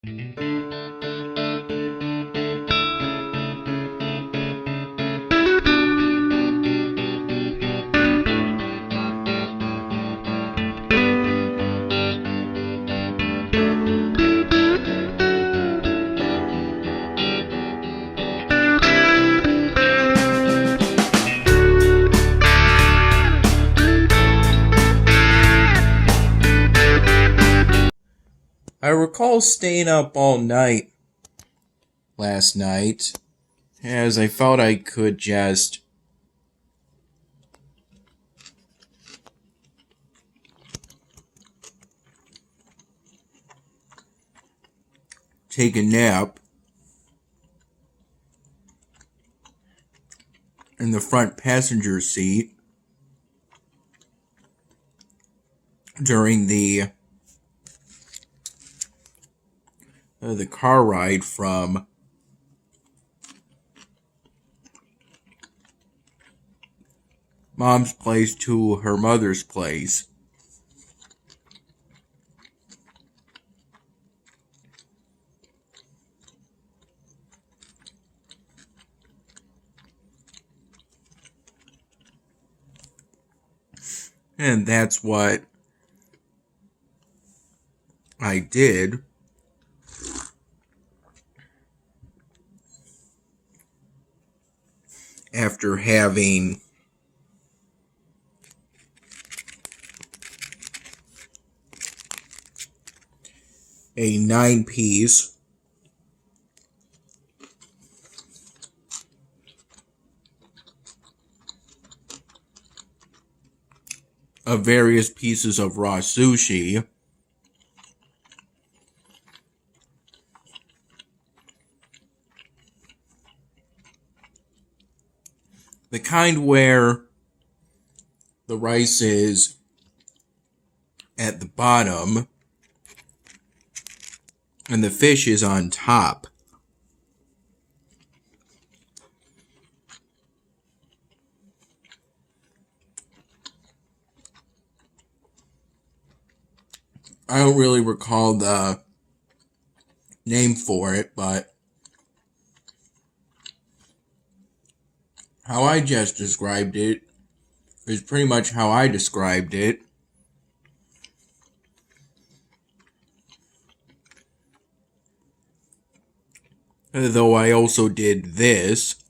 I recall staying up all night last night, as I felt I could just take a nap in the front passenger seat during the car ride from Mom's place to her mother's place. And that's what I did. After having a 9-piece of various pieces of raw sushi, the kind where the rice is at the bottom and the fish is on top. I don't really recall the name for it, but how I just described it is pretty much how I described it. Though I also did this.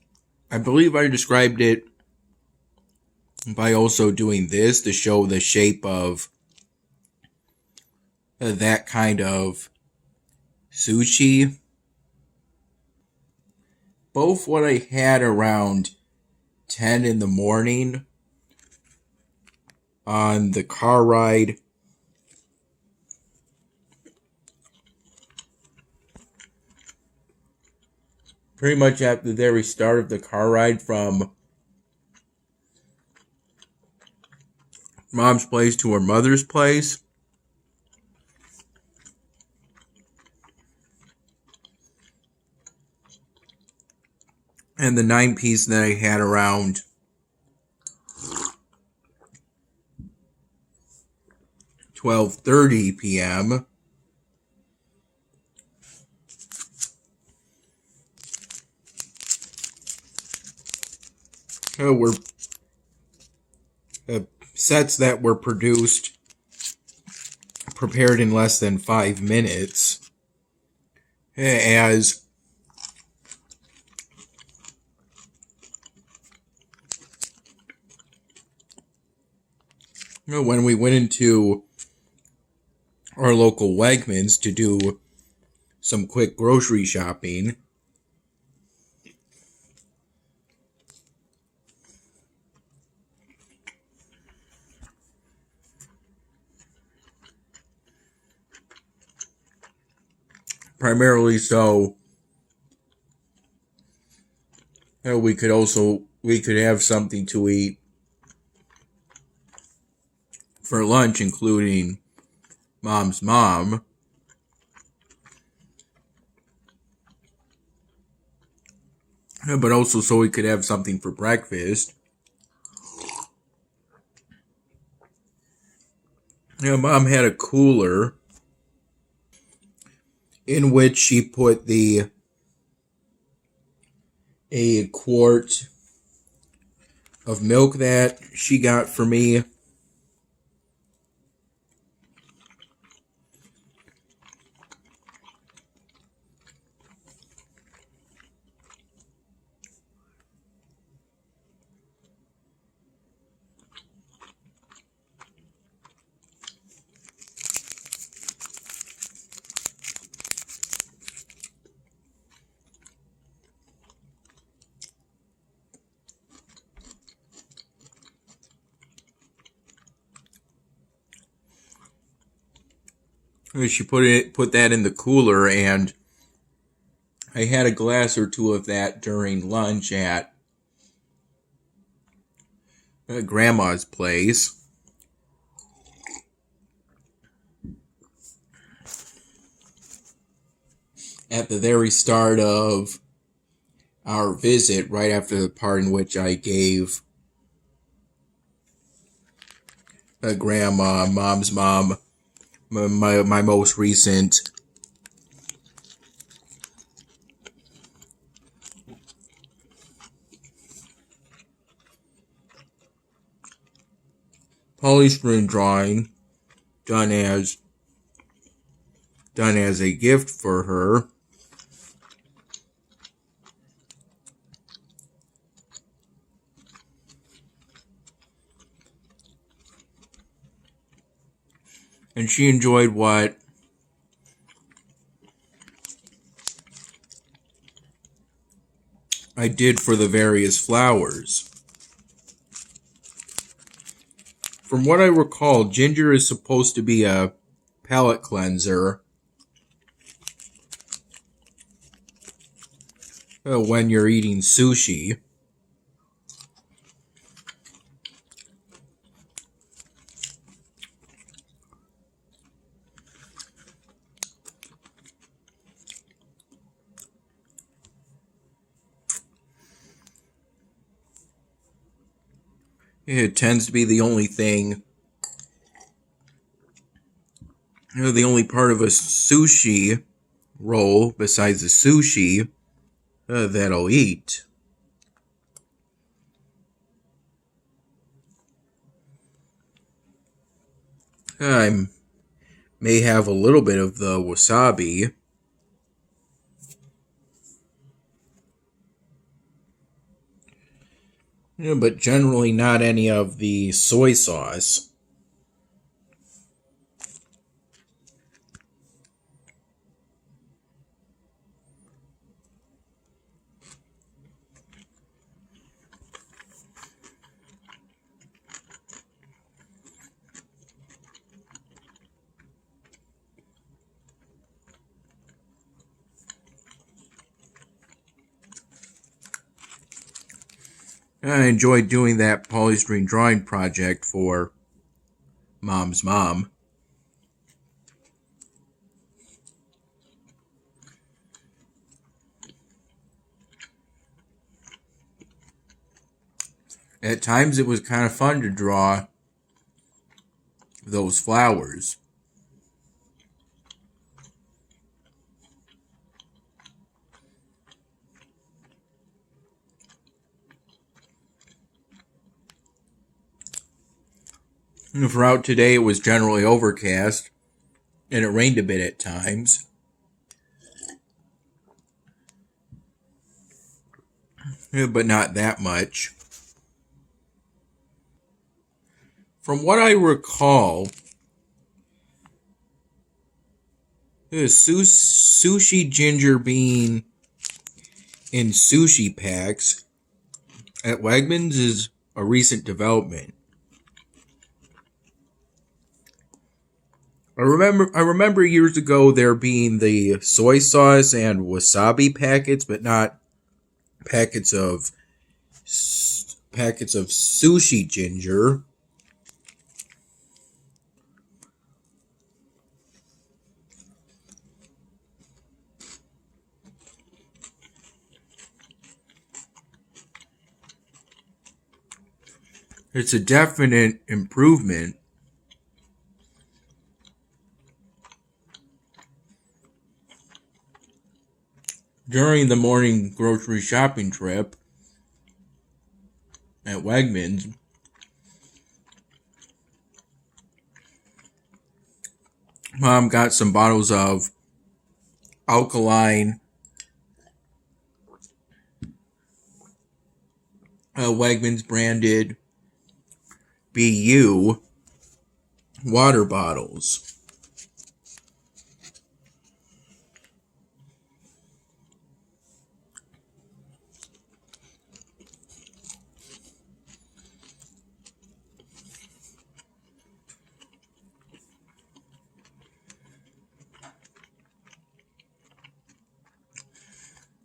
I believe I described it by also doing this to show the shape of that kind of sushi. Both what I had around 10 in the morning on the car ride pretty much at the very start of the car ride from Mom's place to her mother's place. And the 9-piece that I had around 12:30 p.m. Were sets that were prepared in less than 5 minutes, as when we went into our local Wegmans to do some quick grocery shopping, primarily so we could have something to eat for lunch, including Mom's mom. But also so we could have something for breakfast. Mom had a cooler in which she put a quart of milk that she got for me. She put that in the cooler, and I had a glass or two of that during lunch at Grandma's place. At the very start of our visit, right after the part in which I gave Grandma, Mom's mom, my most recent polystyrene drawing done as a gift for her. And she enjoyed what I did for the various flowers. From what I recall, ginger is supposed to be a palate cleanser when you're eating sushi. It tends to be the only thing, the only part of a sushi roll besides the sushi that I'll eat. I may have a little bit of the wasabi. But generally not any of the soy sauce. I enjoyed doing that polystyrene drawing project for Mom's mom. At times it was kind of fun to draw those flowers. Throughout today, it was generally overcast, and it rained a bit at times. But not that much. From what I recall, sushi ginger being in sushi packs at Wegmans is a recent development. I remember years ago there being the soy sauce and wasabi packets, but not packets of sushi ginger. It's a definite improvement. During the morning grocery shopping trip at Wegmans, Mom got some bottles of alkaline Wegmans branded BU water bottles.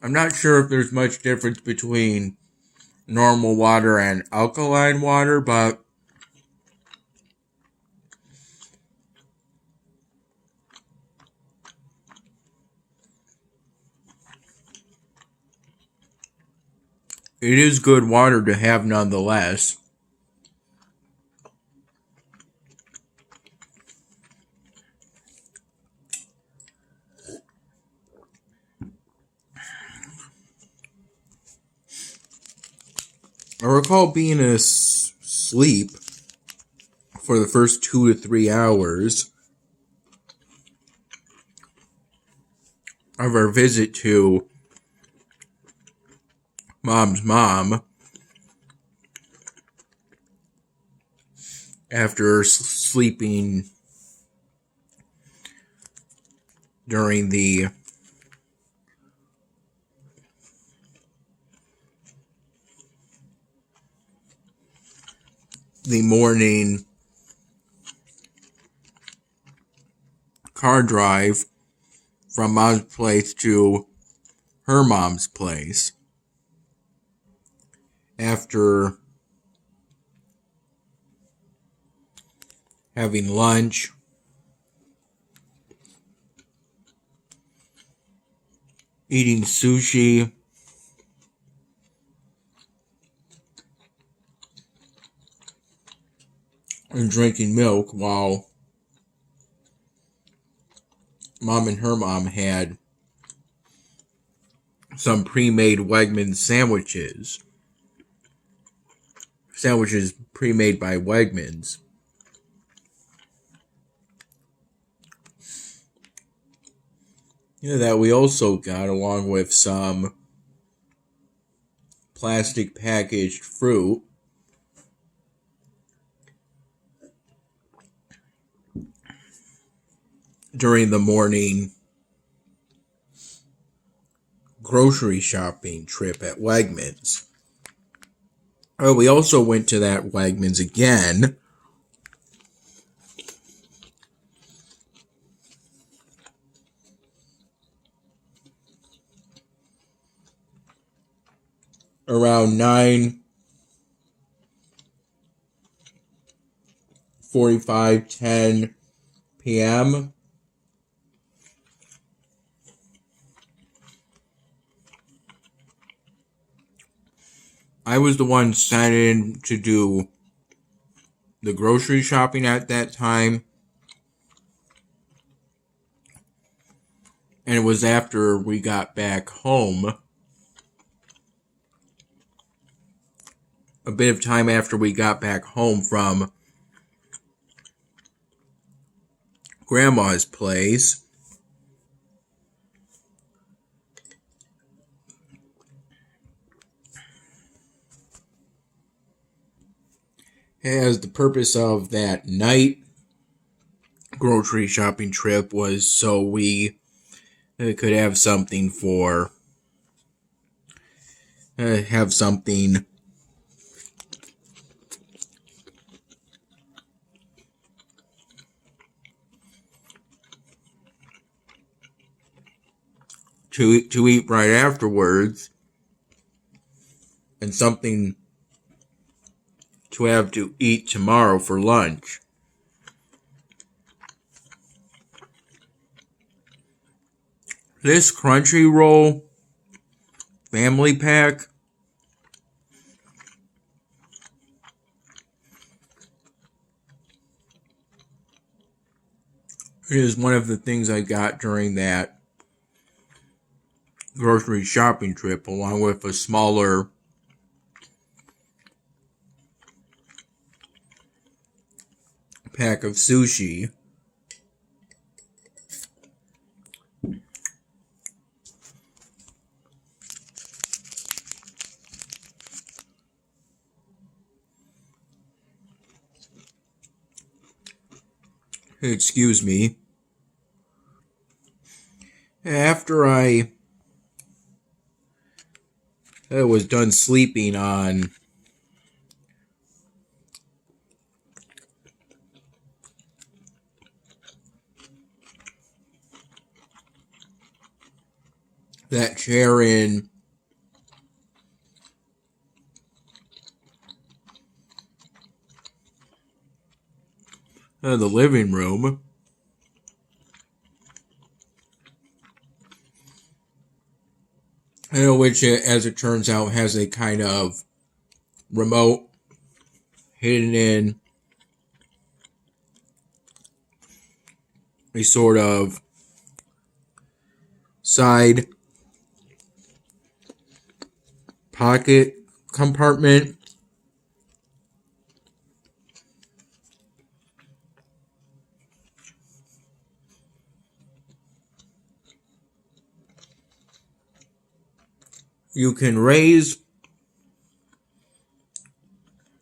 I'm not sure if there's much difference between normal water and alkaline water, but it is good water to have nonetheless. I recall being asleep for the first 2 to 3 hours of our visit to Mom's mom after sleeping during the morning car drive from Mom's place to her mom's place. After having lunch, eating sushi, and drinking milk while Mom and her mom had some pre-made Wegmans sandwiches. Sandwiches pre-made by Wegmans. That we also got, along with some plastic packaged fruit. During the morning grocery shopping trip at Wegmans. Oh, we also went to that Wegmans again around 9:45, 10 p.m. I was the one sent in to do the grocery shopping at that time. And it was after we got back home. A bit of time after we got back home from Grandma's place. As the purpose of that night grocery shopping trip was so we could have something to eat right afterwards, and something to have to eat tomorrow for lunch. This Crunchyroll family pack is one of the things I got during that grocery shopping trip along with a smaller pack of sushi. Excuse me. After I was done sleeping on that chair in the living room, which, as it turns out, has a kind of remote hidden in a sort of side pocket compartment. You can raise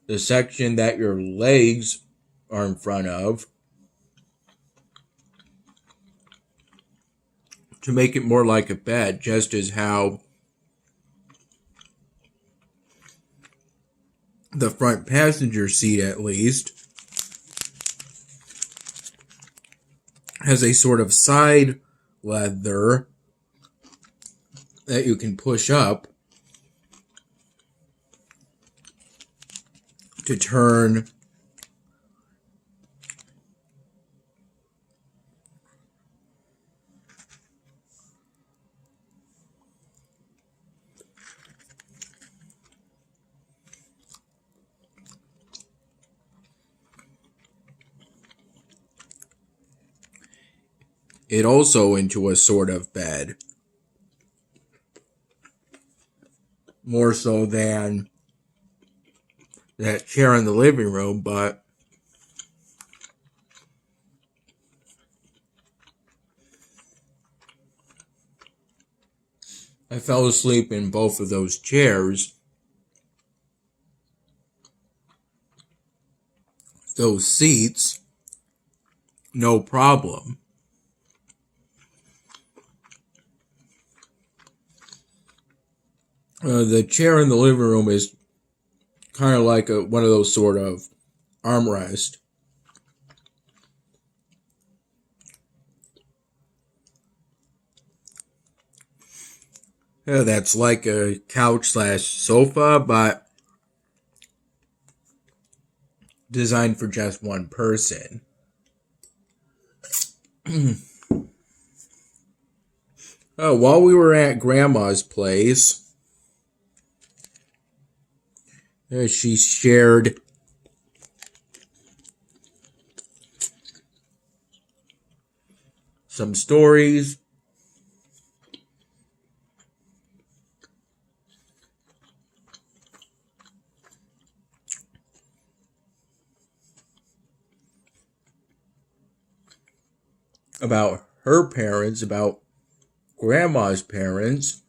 the section that your legs are in front of to make it more like a bed, just as how the front passenger seat, at least, has a sort of side leather that you can push up to turn it also into a sort of bed. More so than that chair in the living room, but I fell asleep in both of those chairs. Those seats, no problem. The chair in the living room is kind of like one of those sort of armrest. That's like a couch slash sofa, but designed for just one person. While we were at Grandma's place, she shared some stories about her parents, about Grandma's parents.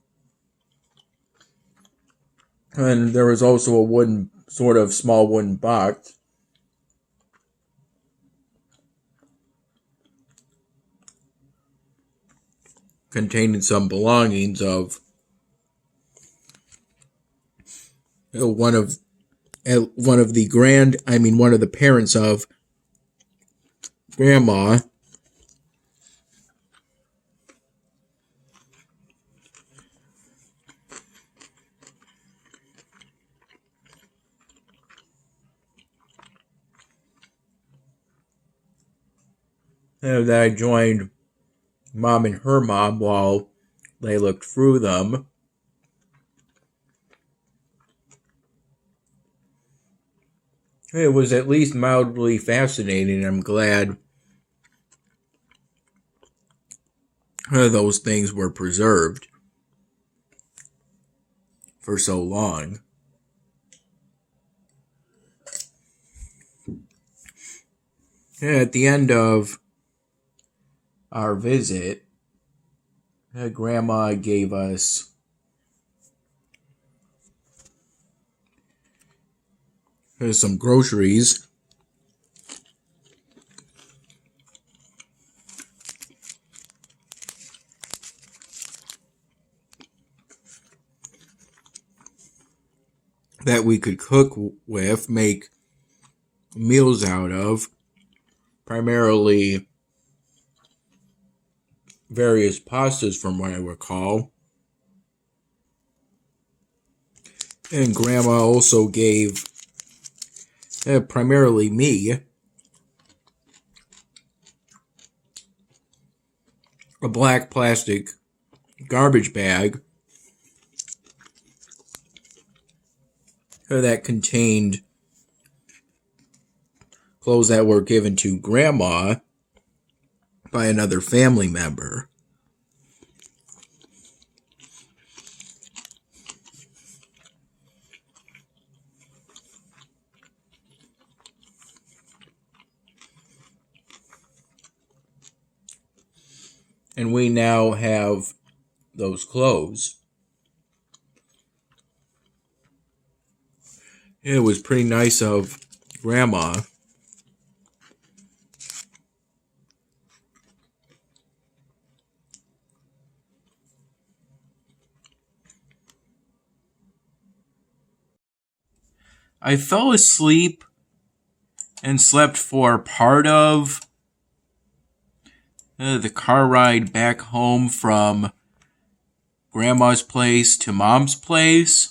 And there was also a small wooden box containing some belongings of one of the parents of Grandma. And I joined Mom and her mom while they looked through them. It was at least mildly fascinating. I'm glad those things were preserved. for so long. At the end of our visit, Grandma gave us some groceries. That we could cook with, make meals out of, primarily various pastas from what I recall. And Grandma also gave, primarily me, a black plastic garbage bag that contained clothes that were given to Grandma by another family member. And we now have those clothes. It was pretty nice of Grandma. I fell asleep and slept for part of the car ride back home from Grandma's place to Mom's place.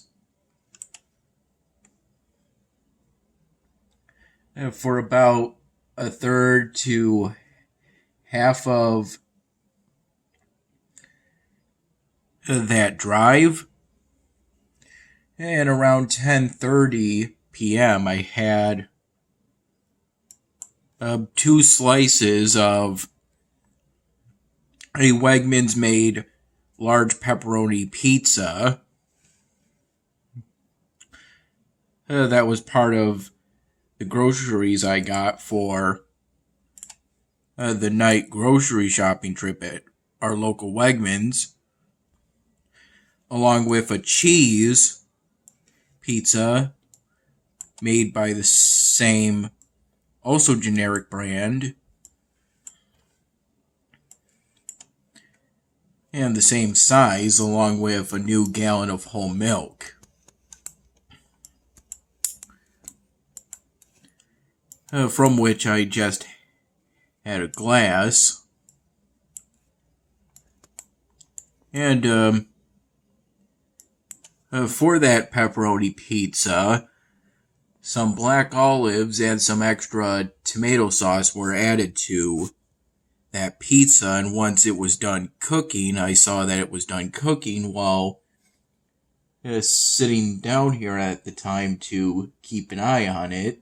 For about a third to half of that drive. And around 10:30 p.m. I had 2 slices of a Wegmans made large pepperoni pizza. That was part of the groceries I got for the night grocery shopping trip at our local Wegmans, along with a cheese pizza made by the same, also generic brand, and the same size, along with a new gallon of whole milk. From which I just had a glass. And for that pepperoni pizza, some black olives and some extra tomato sauce were added to that pizza. And once it was done cooking, I saw that it was done cooking while sitting down here at the time to keep an eye on it.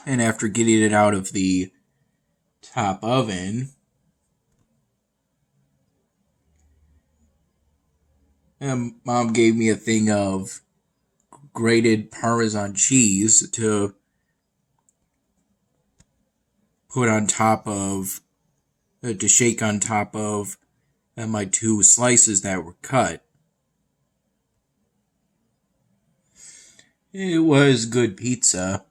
And after getting it out of the top oven, Mom gave me a thing of grated Parmesan cheese to put on top of, to shake on top of my 2 slices that were cut. It was good pizza.